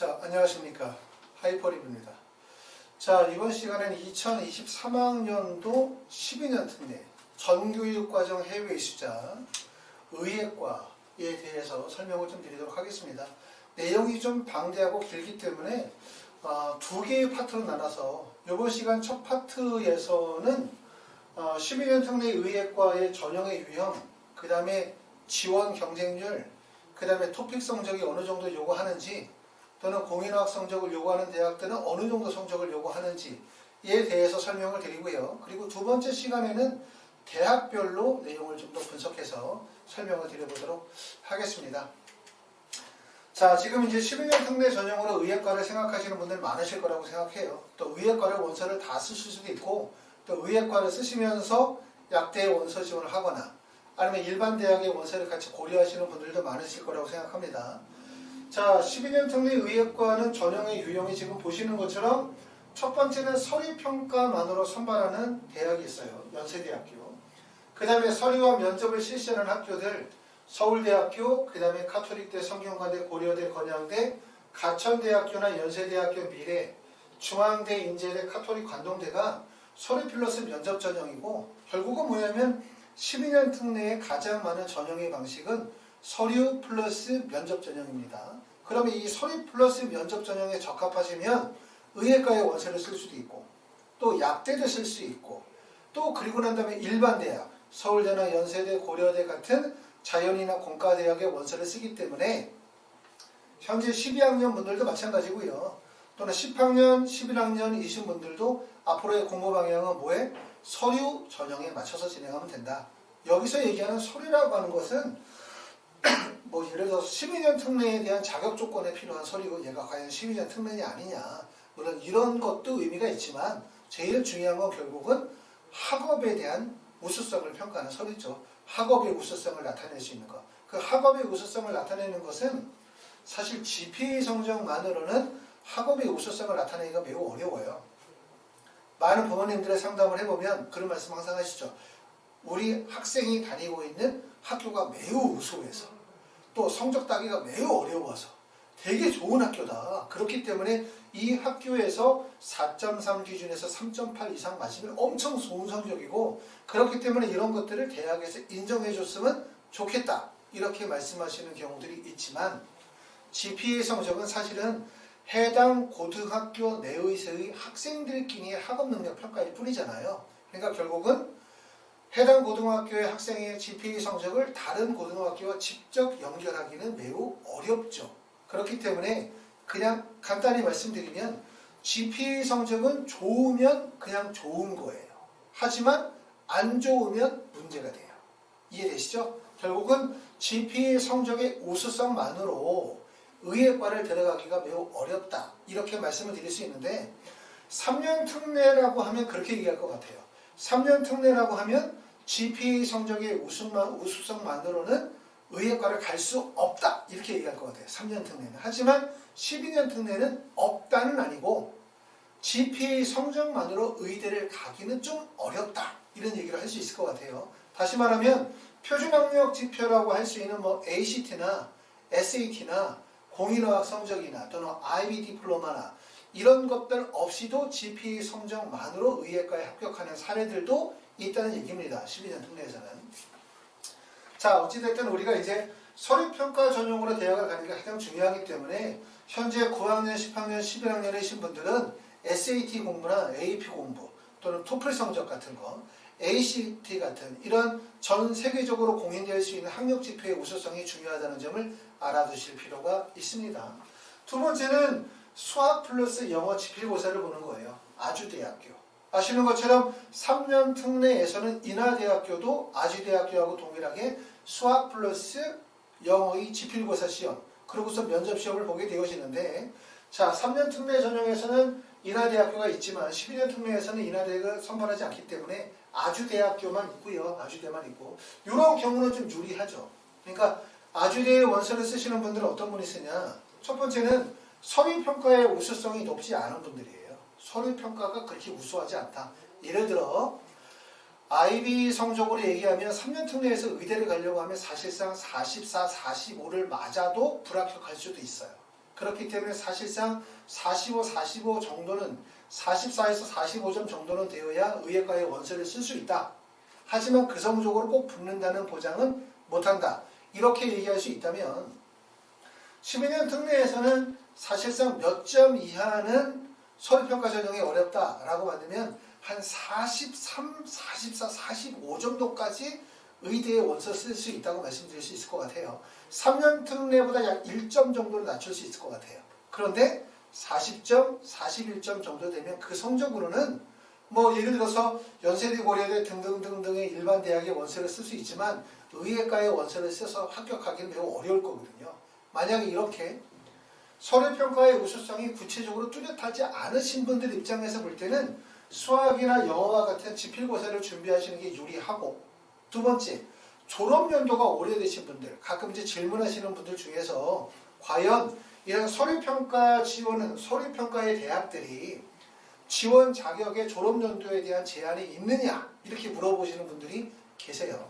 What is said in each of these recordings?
자, 안녕하십니까. 하이퍼립입니다. 자, 이번 시간에는 2023학년도 12년 특례 전교육과정 해외 이수자 의예과에 대해서 설명을 좀 드리도록 하겠습니다. 내용이 좀 방대하고 길기 때문에 두 개의 파트로 나눠서 이번 시간 첫 파트에서는 12년 특례 의예과의 전형의 유형, 그 다음에 지원 경쟁률, 그 다음에 토픽 성적이 어느 정도 요구하는지, 또는 공인화학 성적을 요구하는 대학들은 어느 정도 성적을 요구하는지에 대해서 설명을 드리고요. 그리고 두 번째 시간에는 대학별로 내용을 좀 더 분석해서 설명을 드려보도록 하겠습니다. 자, 지금 이제 12년 특례 전형으로 의예과를 생각하시는 분들 많으실 거라고 생각해요. 또 의예과를 원서를 다 쓰실 수도 있고, 또 의예과를 쓰시면서 약대 원서 지원을 하거나 아니면 일반 대학의 원서를 같이 고려하시는 분들도 많으실 거라고 생각합니다. 자, 12년 특례 의예과는 전형의 유형이 지금 보시는 것처럼 첫 번째는 서류평가만으로 선발하는 대학이 있어요. 연세대학교. 그 다음에 서류와 면접을 실시하는 학교들 서울대학교, 그 다음에 가톨릭대, 성균관대, 고려대, 건양대, 가천대학교나 연세대학교, 미래, 중앙대, 인제대, 가톨릭, 관동대가 서류 플러스 면접 전형이고, 결국은 뭐냐면 12년 특례의 가장 많은 전형의 방식은 서류 플러스 면접 전형입니다. 그러면 이 서류 플러스 면접 전형에 적합하시면 의예과의 원서를 쓸 수도 있고, 또 약대도 쓸 수 있고, 또 그리고 난 다음에 일반 대학, 서울대나 연세대, 고려대 같은 자연이나 공과대학의 원서를 쓰기 때문에 현재 12학년 분들도 마찬가지고요. 또는 10학년, 11학년이신 분들도 앞으로의 공부 방향은 뭐에? 서류 전형에 맞춰서 진행하면 된다. 여기서 얘기하는 서류라고 하는 것은 뭐 예를 들어서 12년 특례에 대한 자격 조건에 필요한 서류고 얘가 과연 12년 특례냐 아니냐, 물론 이런 것도 의미가 있지만 제일 중요한 건 결국은 학업에 대한 우수성을 평가하는 서류죠. 학업의 우수성을 나타낼 수 있는 것. 그 학업의 우수성을 나타내는 것은 사실 GPA 성적만으로는 학업의 우수성을 나타내기가 매우 어려워요. 많은 부모님들의 상담을 해보면 그런 말씀 항상 하시죠. 우리 학생이 다니고 있는 학교가 매우 우수해서, 또 성적 따기가 매우 어려워서 되게 좋은 학교다. 그렇기 때문에 이 학교에서 4.3 기준에서 3.8 이상 맞으면 엄청 좋은 성적이고, 그렇기 때문에 이런 것들을 대학에서 인정해 줬으면 좋겠다. 이렇게 말씀하시는 경우들이 있지만, GPA 성적은 사실은 해당 고등학교 내에서의 학생들끼리의 학업 능력 평가일 뿐이잖아요. 그러니까 결국은 해당 고등학교의 학생의 GPA 성적을 다른 고등학교와 직접 연결하기는 매우 어렵죠. 그렇기 때문에 그냥 간단히 말씀드리면 GPA 성적은 좋으면 그냥 좋은 거예요. 하지만 안 좋으면 문제가 돼요. 이해되시죠? 결국은 GPA 성적의 우수성만으로 의예과를 들어가기가 매우 어렵다. 이렇게 말씀을 드릴 수 있는데, 3년 특례라고 하면 그렇게 얘기할 것 같아요. 3년 특례라고 하면 GPA 성적의 우수성만으로는 의예과를 갈 수 없다. 이렇게 얘기할 것 같아요. 3년 특례는. 하지만 12년 특례는 없다는 아니고 GPA 성적만으로 의대를 가기는 좀 어렵다. 이런 얘기를 할 수 있을 것 같아요. 다시 말하면 표준학력 지표라고 할 수 있는 뭐 ACT나 SAT나 공인화학 성적이나 또는 IB 디플로마나 이런 것들 없이도 GPA 성적만으로 의예과에 합격하는 사례들도 있다는 얘기입니다. 12년 특례에서는. 자, 어찌됐든 우리가 이제 서류평가 전용으로 대학을 가는 게 가장 중요하기 때문에 현재 9학년, 10학년, 11학년이신 분들은 SAT 공부나 AP 공부 또는 토플 성적 같은 거, ACT 같은 이런 전 세계적으로 공인될 수 있는 학력 지표의 우수성이 중요하다는 점을 알아두실 필요가 있습니다. 두 번째는 수학 플러스 영어 지필고사를 보는 거예요. 아주대학교. 아시는 것처럼 3년 특례에서는 인하대학교도 아주대학교하고 동일하게 수학 플러스 영어의 지필고사 시험, 그러고서 면접 시험을 보게 되어지는데, 자, 3년 특례 전형에서는 인하대학교가 있지만 12년 특례에서는 인하대가 선발하지 않기 때문에 아주대학교만 있고요. 아주대만 있고, 이런 경우는 좀 유리하죠. 그러니까 아주대의 원서를 쓰시는 분들은 어떤 분이 쓰냐? 첫 번째는 서류평가의 우수성이 높지 않은 분들이에요. 서류평가가 그렇게 우수하지 않다. 예를 들어 IB 성적으로 얘기하면 3년 특례에서 의대를 가려고 하면 사실상 44, 45를 맞아도 불합격할 수도 있어요. 그렇기 때문에 사실상 45, 45 정도는 44에서 45점 정도는 되어야 의예과의 원서를 쓸 수 있다. 하지만 그 성적으로 꼭 붙는다는 보장은 못한다. 이렇게 얘기할 수 있다면 12년 특례에서는 사실상 몇 점 이하는 서류평가 전형이 어렵다라고 받으면 한 43, 44, 45 정도까지 의대의 원서 쓸 수 있다고 말씀드릴 수 있을 것 같아요. 3년 특례보다 약 1점 정도를 낮출 수 있을 것 같아요. 그런데 40점, 41점 정도 되면 그 성적으로는 뭐 예를 들어서 연세대, 고려대 등등등등의 일반 대학의 원서를 쓸 수 있지만 의예과의 원서를 써서 합격하기는 매우 어려울 거거든요. 만약에 이렇게 서류평가의 우수성이 구체적으로 뚜렷하지 않으신 분들 입장에서 볼 때는 수학이나 영어와 같은 지필고사를 준비하시는 게 유리하고, 두 번째, 졸업연도가 오래되신 분들, 가끔 이제 질문하시는 분들 중에서 과연 이런 서류평가 지원은 서류평가의 대학들이 지원 자격의 졸업연도에 대한 제한이 있느냐 이렇게 물어보시는 분들이 계세요.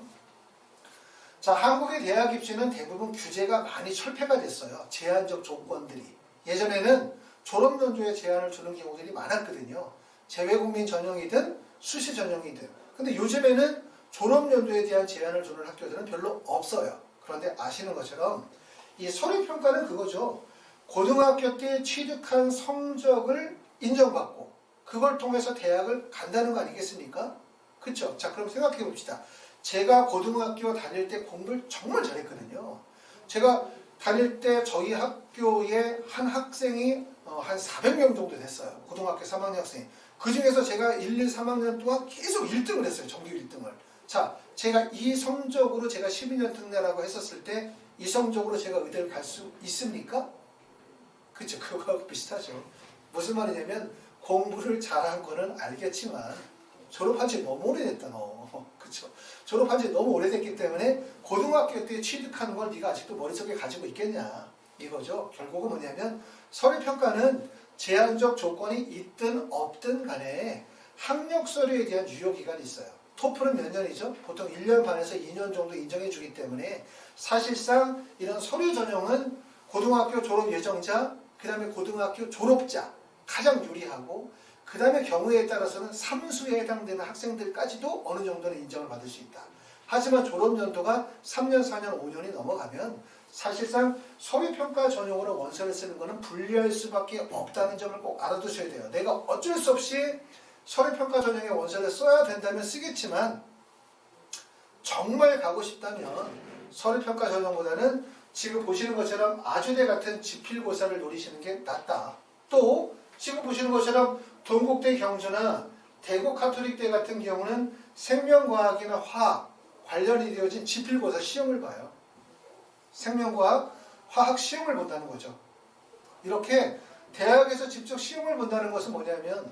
자, 한국의 대학 입시는 대부분 규제가 많이 철폐가 됐어요. 제한적 조건들이. 예전에는 졸업연도에 제한을 두는 경우들이 많았거든요. 재외국민 전형이든 수시 전형이든. 근데 요즘에는 졸업연도에 대한 제한을 두는 학교들은 별로 없어요. 그런데 아시는 것처럼 이 서류평가는 그거죠. 고등학교 때 취득한 성적을 인정받고 그걸 통해서 대학을 간다는 거 아니겠습니까? 그렇죠? 자, 그럼 생각해 봅시다. 제가 고등학교 다닐 때 공부를 정말 잘했거든요. 제가 다닐 때 저희 학교에 한 학생이 한 400명 정도 됐어요. 고등학교 3학년 학생이. 그 중에서 제가 1, 2, 3학년 동안 계속 1등을 했어요. 정규 1등을. 자, 제가 이 성적으로 제가 12년 특례라고 했었을 때 이 성적으로 제가 의대를 갈 수 있습니까? 그렇죠. 그거하고 비슷하죠. 무슨 말이냐면 공부를 잘한 거는 알겠지만 졸업한 지 너무 오래됐다 너. 그렇죠. 졸업한 지 너무 오래됐기 때문에 고등학교 때 취득하는 걸 네가 아직도 머릿속에 가지고 있겠냐 이거죠. 결국은 뭐냐면 서류평가는 제한적 조건이 있든 없든 간에 학력 서류에 대한 유효기간이 있어요. 토플은 몇 년이죠? 보통 1년 반에서 2년 정도 인정해 주기 때문에 사실상 이런 서류 전형은 고등학교 졸업 예정자, 그 다음에 고등학교 졸업자 가장 유리하고, 그 다음에 경우에 따라서는 삼수에 해당되는 학생들까지도 어느 정도는 인정을 받을 수 있다. 하지만 졸업연도가 3년, 4년, 5년이 넘어가면 사실상 서류평가 전형으로 원서를 쓰는 것은 불리할 수밖에 없다는 점을 꼭 알아두셔야 돼요. 내가 어쩔 수 없이 서류평가 전형의 원서를 써야 된다면 쓰겠지만 정말 가고 싶다면 서류평가 전형보다는 지금 보시는 것처럼 아주대 같은 지필고사를 노리시는 게 낫다. 또 지금 보시는 것처럼 동국대 경주나 대구 카톨릭대 같은 경우는 생명과학이나 화학 관련이 되어진 지필고사 시험을 봐요. 생명과학, 화학 시험을 본다는 거죠. 이렇게 대학에서 직접 시험을 본다는 것은 뭐냐면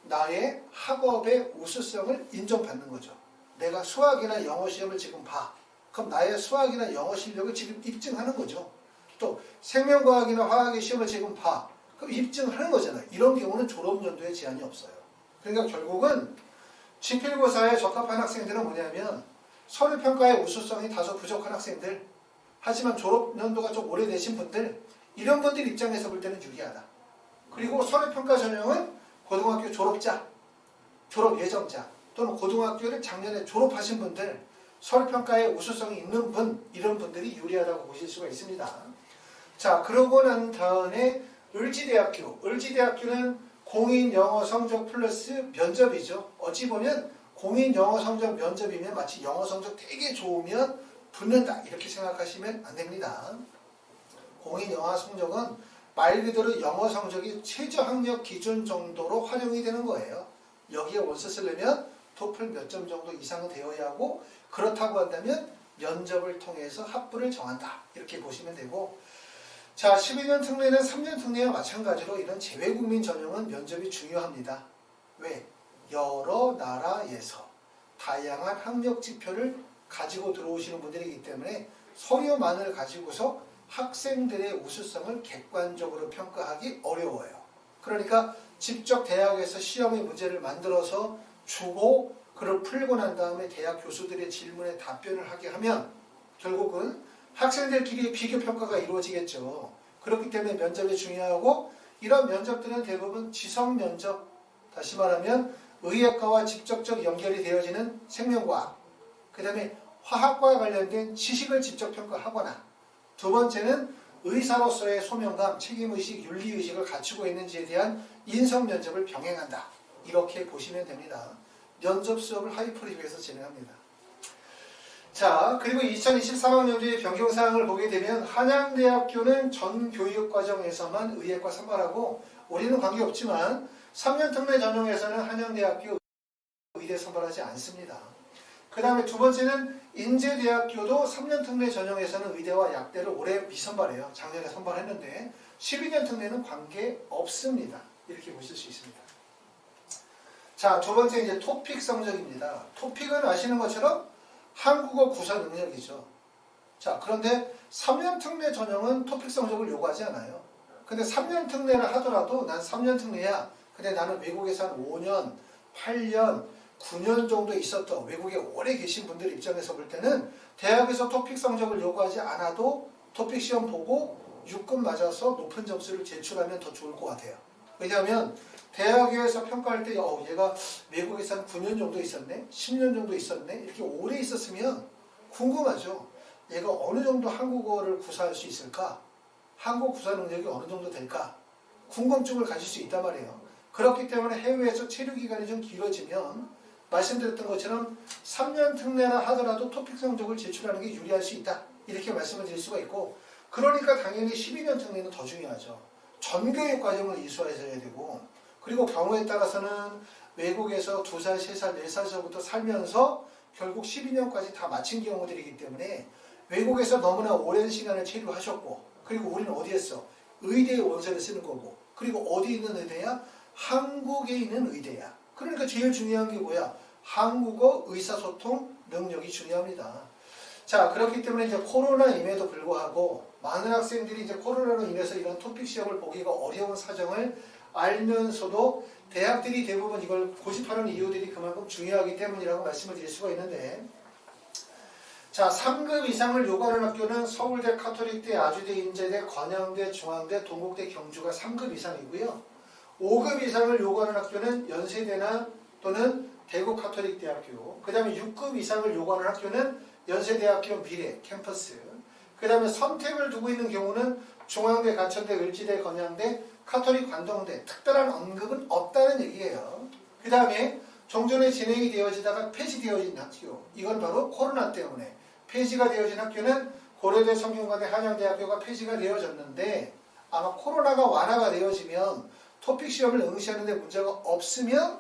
나의 학업의 우수성을 인정받는 거죠. 내가 수학이나 영어 시험을 지금 봐. 그럼 나의 수학이나 영어 실력을 지금 입증하는 거죠. 또 생명과학이나 화학의 시험을 지금 봐. 그럼 입증하는 거잖아요. 이런 경우는 졸업연도에 제한이 없어요. 그러니까 결국은 지필고사에 적합한 학생들은 뭐냐면 서류평가의 우수성이 다소 부족한 학생들, 하지만 졸업연도가 좀 오래되신 분들, 이런 분들 입장에서 볼 때는 유리하다. 그리고 서류평가 전형은 고등학교 졸업자, 졸업 예정자, 또는 고등학교를 작년에 졸업하신 분들, 서류평가에 우수성이 있는 분, 이런 분들이 유리하다고 보실 수가 있습니다. 자, 그러고 난 다음에 을지대학교는 공인 영어 성적 플러스 면접이죠. 어찌 보면 공인 영어 성적 면접이면 마치 영어 성적 되게 좋으면 붙는다 이렇게 생각하시면 안 됩니다. 공인 영어 성적은 말 그대로 영어 성적이 최저 학력 기준 정도로 활용이 되는 거예요. 여기에 원서 쓰려면 토플 몇 점 정도 이상은 되어야 하고, 그렇다고 한다면 면접을 통해서 합부를 정한다 이렇게 보시면 되고, 자, 12년 특례는 3년 특례와 마찬가지로 이런 재외국민 전형은 면접이 중요합니다. 왜? 여러 나라에서 다양한 학력 지표를 가지고 들어오시는 분들이기 때문에 서류만을 가지고서 학생들의 우수성을 객관적으로 평가하기 어려워요. 그러니까 직접 대학에서 시험의 문제를 만들어서 주고 그걸 풀고 난 다음에 대학 교수들의 질문에 답변을 하게 하면 결국은 학생들끼리 비교 평가가 이루어지겠죠. 그렇기 때문에 면접이 중요하고 이런 면접들은 대부분 지성 면접, 다시 말하면 의학과와 직접적 연결이 되어지는 생명과학, 그 다음에 화학과 관련된 지식을 직접 평가하거나 두 번째는 의사로서의 소명감, 책임의식, 윤리의식을 갖추고 있는지에 대한 인성 면접을 병행한다. 이렇게 보시면 됩니다. 면접 수업을 하이프리뷰에서 진행합니다. 자, 그리고 2023학년도의 변경사항을 보게 되면 한양대학교는 전 교육과정에서만 의예과 선발하고 우리는 관계없지만 3년 특례 전형에서는 한양대학교 의대 선발하지 않습니다. 그 다음에 두 번째는 인제대학교도 3년 특례 전형에서는 의대와 약대를 올해 미선발해요. 작년에 선발했는데 12년 특례는 관계없습니다. 이렇게 보실 수 있습니다. 자, 두 번째 이제 토픽 성적입니다. 토픽은 아시는 것처럼 한국어 구사 능력이죠. 자, 그런데 3년 특례 전형은 토픽 성적을 요구하지 않아요. 근데 3년 특례를 하더라도 난 3년 특례야. 근데 나는 외국에서 한 5년, 8년, 9년 정도 있었던 외국에 오래 계신 분들 입장에서 볼 때는 대학에서 토픽 성적을 요구하지 않아도 토픽 시험 보고 6급 맞아서 높은 점수를 제출하면 더 좋을 것 같아요. 왜냐하면 대학에서 평가할 때 얘가 외국에서 한 9년 정도 있었네? 10년 정도 있었네? 이렇게 오래 있었으면 궁금하죠. 얘가 어느 정도 한국어를 구사할 수 있을까? 한국 구사 능력이 어느 정도 될까? 궁금증을 가질 수 있단 말이에요. 그렇기 때문에 해외에서 체류 기간이 좀 길어지면 말씀드렸던 것처럼 3년 특례나 하더라도 토픽 성적을 제출하는 게 유리할 수 있다. 이렇게 말씀을 드릴 수가 있고 그러니까 당연히 12년 특례는 더 중요하죠. 전교육 과정을 이수하셔야 되고 그리고 경우에 따라서는 외국에서 2살, 3살, 4살서부터 살면서 결국 12년까지 다 마친 경우들이기 때문에 외국에서 너무나 오랜 시간을 체류하셨고 그리고 우리는 어디 했어? 의대의 원서를 쓰는 거고 그리고 어디 있는 의대야? 한국에 있는 의대야. 그러니까 제일 중요한 게 뭐야? 한국어 의사소통 능력이 중요합니다. 자, 그렇기 때문에 이제 코로나임에도 불구하고 많은 학생들이 이제 코로나로 인해서 이런 토픽 시험을 보기가 어려운 사정을 알면서도 대학들이 대부분 이걸 고집하는 이유들이 그만큼 중요하기 때문이라고 말씀을 드릴 수가 있는데 자, 3급 이상을 요구하는 학교는 서울대, 카톨릭대, 아주대, 인제대, 건양대, 중앙대, 동국대, 경주가 3급 이상이고요. 5급 이상을 요구하는 학교는 연세대나 또는 대구 카톨릭대학교, 그 다음에 6급 이상을 요구하는 학교는 연세대학교 미래, 캠퍼스, 그 다음에 선택을 두고 있는 경우는 중앙대, 가천대, 을지대, 건양대, 카톨릭 관동대, 특별한 언급은 없다는 얘기예요. 그 다음에 종전에 진행이 되어지다가 폐지되어진 학교, 이건 바로 코로나 때문에 폐지가 되어진 학교는 고려대, 성균관대, 한양대학교가 폐지가 되어졌는데 아마 코로나가 완화가 되어지면 토픽 시험을 응시하는 데 문제가 없으면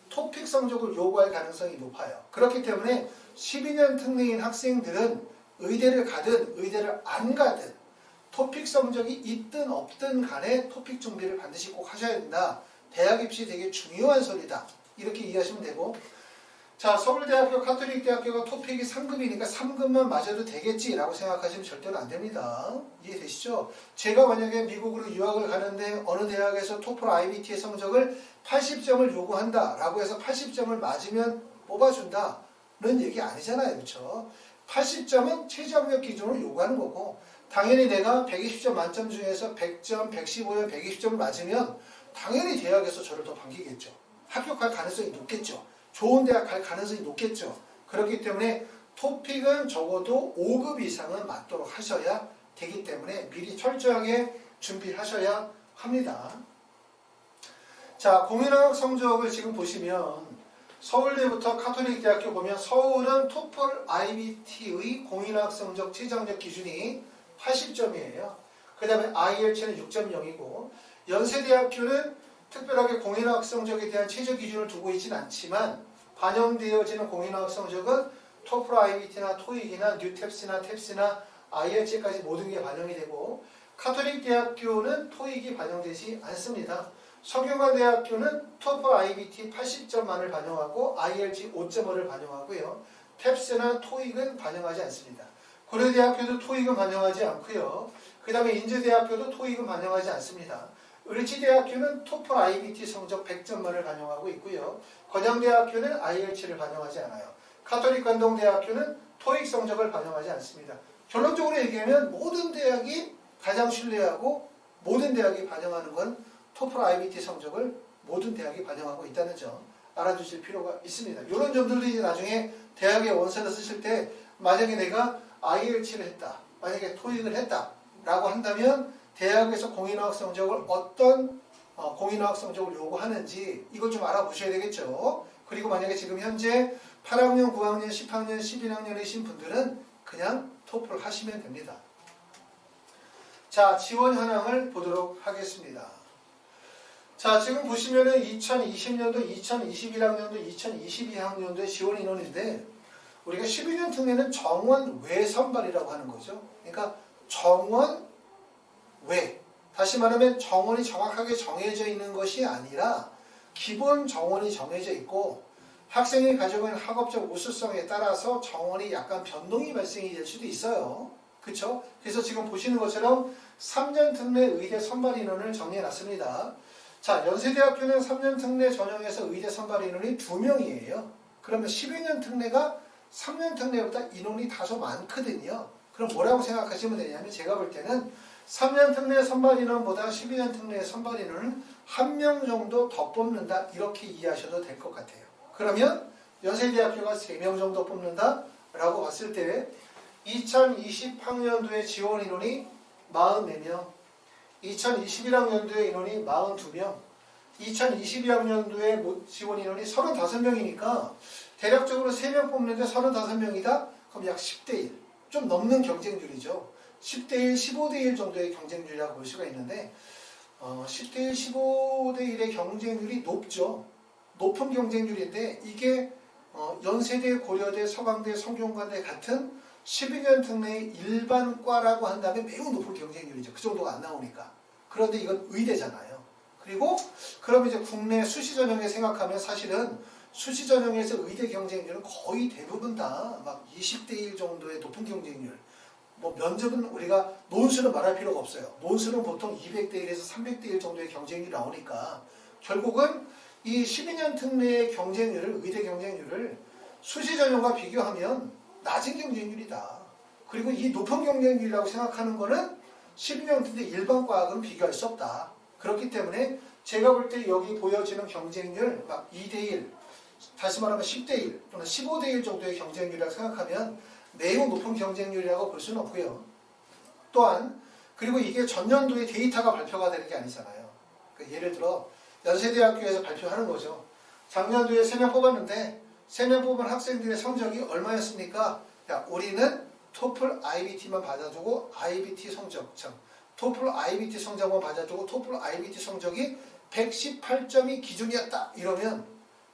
토픽 성적을 요구할 가능성이 높아요. 그렇기 때문에 12년 특례인 학생들은 의대를 가든 의대를 안 가든 토픽 성적이 있든 없든 간에 토픽 준비를 반드시 꼭 하셔야 된다. 대학 입시 되게 중요한 소리다. 이렇게 이해하시면 되고 자, 서울대학교, 카톨릭대학교가 토픽이 3급이니까 3급만 맞아도 되겠지라고 생각하시면 절대로 안 됩니다. 이해되시죠? 제가 만약에 미국으로 유학을 가는데 어느 대학에서 토플 IBT의 성적을 80점을 요구한다라고 해서 80점을 맞으면 뽑아준다는 얘기 아니잖아요. 그렇죠? 80점은 최저학력 기준으로 요구하는 거고 당연히 내가 120점 만점 중에서 100점, 115점, 120점을 맞으면 당연히 대학에서 저를 더 반기겠죠. 합격할 가능성이 높겠죠. 좋은 대학 갈 가능성이 높겠죠. 그렇기 때문에 토픽은 적어도 5급 이상은 맞도록 하셔야 되기 때문에 미리 철저하게 준비하셔야 합니다. 자, 공인학력 성적을 지금 보시면 서울대부터 카톨릭대학교 보면 서울은 토플 IBT의 공인학력 성적 최저학력 기준이 80점이에요. 그 다음에 IELTS는 6.0이고 연세대학교는 특별하게 공인학력 성적에 대한 최저 기준을 두고 있지는 않지만 반영되어지는 공인학력 성적은 토플 IBT나 토익이나 뉴탭스나 탭스나 IELTS까지 모든 게 반영이 되고 카톨릭 대학교는 토익이 반영되지 않습니다. 성균관대학교는 토플 IBT 80점만을 반영하고 IELTS 5.5를 반영하고요. 탭스나 토익은 반영하지 않습니다. 고려대학교도 토익은 반영하지 않고요. 그 다음에 인제대학교도 토익은 반영하지 않습니다. 을지대학교는 토플 IBT 성적 100점만을 반영하고 있고요. 건양대학교는 IELTS를 반영하지 않아요. 카톨릭 관동대학교는 토익 성적을 반영하지 않습니다. 결론적으로 얘기하면 모든 대학이 가장 신뢰하고 모든 대학이 반영하는 건 토플 IBT 성적을 모든 대학이 반영하고 있다는 점 알아두실 필요가 있습니다. 이런 점들도 이제 나중에 대학의 원서를 쓰실 때 만약에 내가 IELTS를 했다, 만약에 토익을 했다 라고 한다면 대학에서 공인어학 성적을 어떤 공인어학 성적을 요구하는지 이걸 좀 알아보셔야 되겠죠. 그리고 만약에 지금 현재 8학년, 9학년, 10학년, 11학년이신 분들은 그냥 토플 하시면 됩니다. 자, 지원 현황을 보도록 하겠습니다. 자, 지금 보시면은 2020년도, 2021학년도, 2022학년도의 지원 인원인데 우리가 12년 특례는 정원 외 선발이라고 하는 거죠. 그러니까 정원 외. 다시 말하면 정원이 정확하게 정해져 있는 것이 아니라 기본 정원이 정해져 있고 학생이 가지고 있는 학업적 우수성에 따라서 정원이 약간 변동이 발생이 될 수도 있어요. 그렇죠? 그래서 지금 보시는 것처럼 3년 특례 의대 선발 인원을 정리해 놨습니다. 자, 연세대학교는 3년 특례 전형에서 의대 선발 인원이 2명이에요. 그러면 12년 특례가 3년 특례보다 인원이 다소 많거든요. 그럼 뭐라고 생각하시면 되냐면 제가 볼 때는 3년 특례 선발 인원보다 12년 특례 선발 인원은 1명 정도 더 뽑는다 이렇게 이해하셔도 될 것 같아요. 그러면 연세대학교가 3명 정도 뽑는다 라고 봤을 때 2020학년도에 지원 인원이 44명, 2021학년도에 인원이 42명, 2022학년도에 지원 인원이 35명이니까 대략적으로 3명 뽑는데 35명이다? 그럼 약 10대1, 좀 넘는 경쟁률이죠. 10대1, 15대1 정도의 경쟁률이라고 볼 수가 있는데 10대1, 15대1의 경쟁률이 높죠. 높은 경쟁률인데 이게 연세대, 고려대, 서강대, 성균관대 같은 12년 특례의 일반과라고 한다면 매우 높은 경쟁률이죠. 그 정도가 안 나오니까. 그런데 이건 의대잖아요. 그리고 그럼 이제 국내 수시 전형에 생각하면 사실은 수시 전형에서 의대 경쟁률은 거의 대부분 다 막 20대 1 정도의 높은 경쟁률. 뭐 면접은 우리가 논술은 말할 필요가 없어요. 논술은 보통 200대 1에서 300대 1 정도의 경쟁률이 나오니까 결국은 이 12년 특례의 경쟁률을 의대 경쟁률을 수시 전형과 비교하면 낮은 경쟁률이다. 그리고 이 높은 경쟁률이라고 생각하는 거는 12년 특례 일반과학은 비교할 수 없다. 그렇기 때문에 제가 볼 때 여기 보여지는 경쟁률 막 2대1 다시 말하면 10대1 또는 15대1 정도의 경쟁률이라고 생각하면 매우 높은 경쟁률이라고 볼 수는 없고요. 또한 그리고 이게 전년도에 데이터가 발표가 되는 게 아니잖아요. 그러니까 예를 들어 연세대학교에서 발표하는 거죠. 작년도에 3명 뽑았는데 3명 뽑은 학생들의 성적이 얼마였습니까? 야, 우리는 토플 IBT만 받아주고 IBT 성적 토플 IBT 성적만 받아주고 토플 IBT 성적이 118점이 기준이었다. 이러면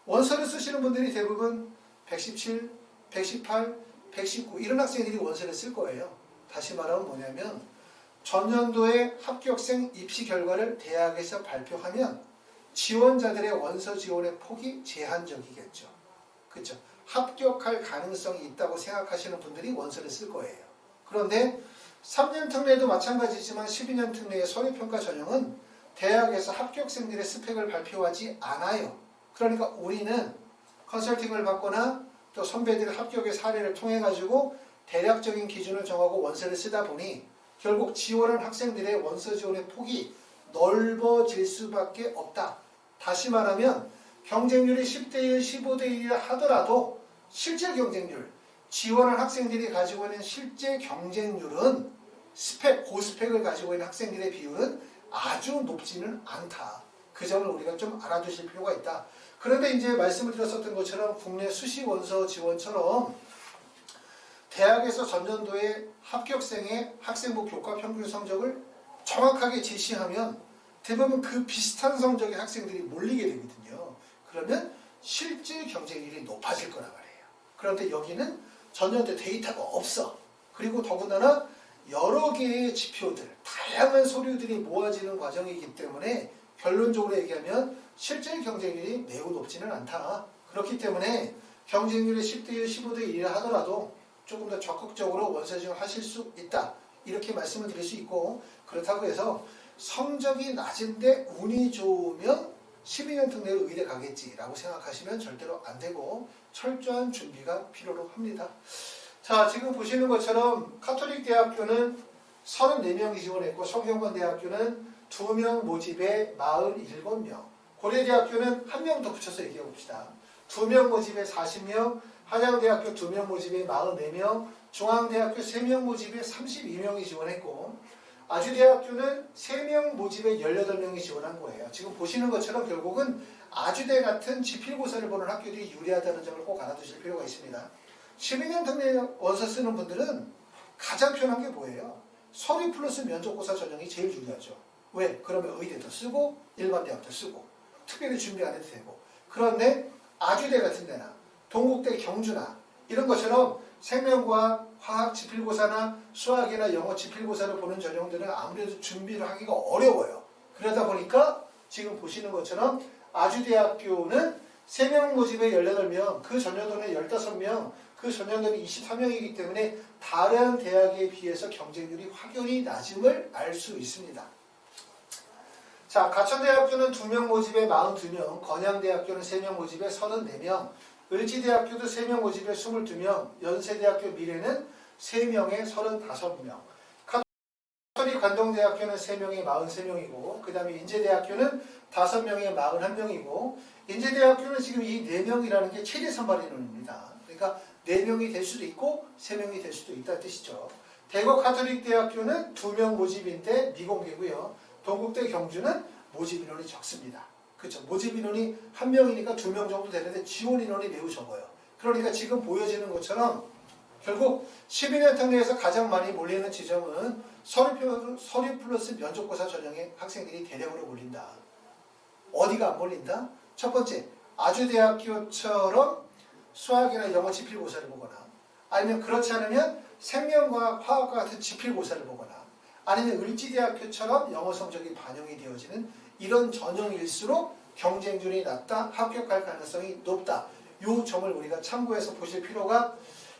원서를 쓰시는 분들이 대부분 117, 118, 119 이런 학생들이 원서를 쓸 거예요. 다시 말하면 뭐냐면 전년도의 합격생 입시 결과를 대학에서 발표하면 지원자들의 원서 지원의 폭이 제한적이겠죠. 그렇죠? 합격할 가능성이 있다고 생각하시는 분들이 원서를 쓸 거예요. 그런데 3년 특례도 마찬가지지만 12년 특례의 서류평가 전형은 대학에서 합격생들의 스펙을 발표하지 않아요. 그러니까 우리는 컨설팅을 받거나 또 선배들의 합격의 사례를 통해 가지고 대략적인 기준을 정하고 원서를 쓰다 보니 결국 지원한 학생들의 원서 지원의 폭이 넓어질 수밖에 없다. 다시 말하면 경쟁률이 10대 1, 15대 1이라 하더라도 실제 경쟁률, 지원한 학생들이 가지고 있는 실제 경쟁률은 고스펙을 가지고 있는 학생들의 비율은 아주 높지는 않다. 그 점을 우리가 좀 알아두실 필요가 있다. 그런데 이제 말씀을 드렸었던 것처럼 국내 수시 원서 지원처럼 대학에서 전년도에 합격생의 학생부 교과 평균 성적을 정확하게 제시하면 대부분 그 비슷한 성적의 학생들이 몰리게 되거든요. 그러면 실제 경쟁률이 높아질 거란 말이에요. 그런데 여기는 전년도 데이터가 없어. 그리고 더군다나 여러 개의 지표들, 다양한 서류들이 모아지는 과정이기 때문에 결론적으로 얘기하면 실제 경쟁률이 매우 높지는 않다. 그렇기 때문에 경쟁률이 10대 1, 15대 1이라 하더라도 조금 더 적극적으로 원서 지원하실 수 있다. 이렇게 말씀을 드릴 수 있고, 그렇다고 해서 성적이 낮은데 운이 좋으면 12년 특례로 의대 가겠지라고 생각하시면 절대로 안 되고 철저한 준비가 필요로 합니다. 자, 지금 보시는 것처럼 카톨릭 대학교는 34명이 지원했고 성균관대학교는 2명 모집에 47명. 고려대학교는 1명 더 붙여서 얘기해 봅시다. 2명 모집에 40명, 한양대학교 2명 모집에 44명, 중앙대학교 3명 모집에 32명이 지원했고, 아주대학교는 3명 모집에 18명이 지원한 거예요. 지금 보시는 것처럼 결국은 아주대 같은 지필고사를 보는 학교들이 유리하다는 점을 꼭 알아두실 필요가 있습니다. 12년 특례 원서 쓰는 분들은 가장 편한 게 뭐예요? 서류 플러스 면접고사 전형이 제일 중요하죠. 왜? 그러면 의대도 쓰고 일반 대학도 쓰고 특별히 준비 안 해도 되고. 그런데 아주대 같은 데나 동국대 경주나 이런 것처럼 생명과학, 화학 지필고사나 수학이나 영어 지필고사를 보는 전형들은 아무래도 준비를 하기가 어려워요. 그러다 보니까 지금 보시는 것처럼 아주대학교는 3명 모집에 18명, 그 전년도는 15명, 그 전년도는 24명이기 때문에 다른 대학에 비해서 경쟁률이 확연히 낮음을 알 수 있습니다. 자, 가천대학교는 2명 모집에 42명, 건양대학교는 3명 모집에 34명, 을지대학교도 3명 모집에 22명, 연세대학교 미래는 3명에 35명, 카톨릭 관동대학교는 3명에 43명이고, 그 다음에 인제대학교는 5명에 41명이고, 인제대학교는 지금 이 4명이라는 게 최대 선발 인원입니다. 그러니까 4명이 될 수도 있고 3명이 될 수도 있다는 뜻이죠. 대구 카톨릭대학교는 2명 모집인데 미공개고요. 동국대 경주는 모집 인원이 적습니다. 그렇죠. 모집 인원이 1명이니까 2명 정도 되는데 지원 인원이 매우 적어요. 그러니까 지금 보여지는 것처럼 결국 12년 특례에서 가장 많이 몰리는 지점은 서류 플러스 면접고사 전형의 학생들이 대량으로 몰린다. 어디가 안 몰린다? 첫 번째, 아주대학교처럼 수학이나 영어 지필고사를 보거나, 아니면 그렇지 않으면 생명과학, 화학과 같은 지필고사를 보거나, 아니면 을지대학교처럼 영어 성적이 반영이 되어지는 이런 전형일수록 경쟁률이 낮다, 합격할 가능성이 높다. 이 점을 우리가 참고해서 보실 필요가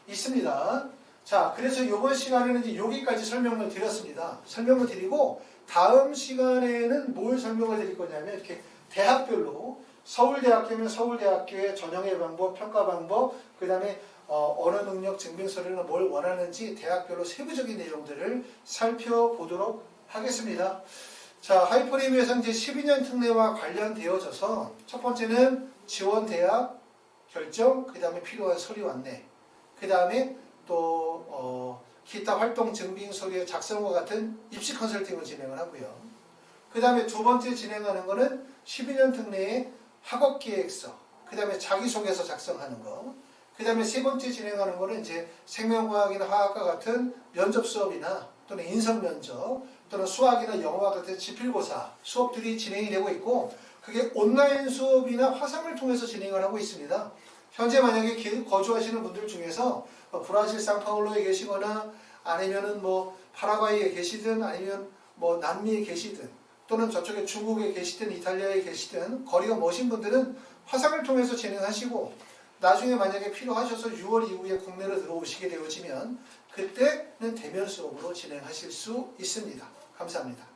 있습니다. 자, 그래서 이번 시간에는 이제 여기까지 설명을 드렸습니다. 설명을 드리고 다음 시간에는 뭘 설명을 드릴 거냐면 이렇게 대학별로 서울대학교면 서울대학교의 전형의 방법, 평가 방법, 그 다음에 언어 능력 증빙 서류는 뭘 원하는지 대학별로 세부적인 내용들을 살펴보도록 하겠습니다. 자, 하이퍼리뷰에서 이제 12년 특례와 관련되어져서 첫 번째는 지원 대학 결정, 그 다음에 필요한 서류 안내, 그 다음에 또 기타 활동 증빙 서류의 작성과 같은 입시 컨설팅을 진행을 하고요. 그 다음에 두 번째 진행하는 거는 12년 특례의 학업기획서, 그 다음에 자기소개서 작성하는 거, 그 다음에 세 번째 진행하는 거는 이제 생명과학이나 화학과 같은 면접 수업이나 또는 인성면접 또는 수학이나 영어와 같은 지필고사 수업들이 진행이 되고 있고, 그게 온라인 수업이나 화상을 통해서 진행을 하고 있습니다. 현재 만약에 거주하시는 분들 중에서 브라질 상파울로에 계시거나 아니면은 뭐 파라과이에 계시든 아니면 뭐 남미에 계시든 또는 저쪽에 중국에 계시든 이탈리아에 계시든 거리가 머신 분들은 화상을 통해서 진행하시고, 나중에 만약에 필요하셔서 6월 이후에 국내로 들어오시게 되어지면 그때는 대면 수업으로 진행하실 수 있습니다. 감사합니다.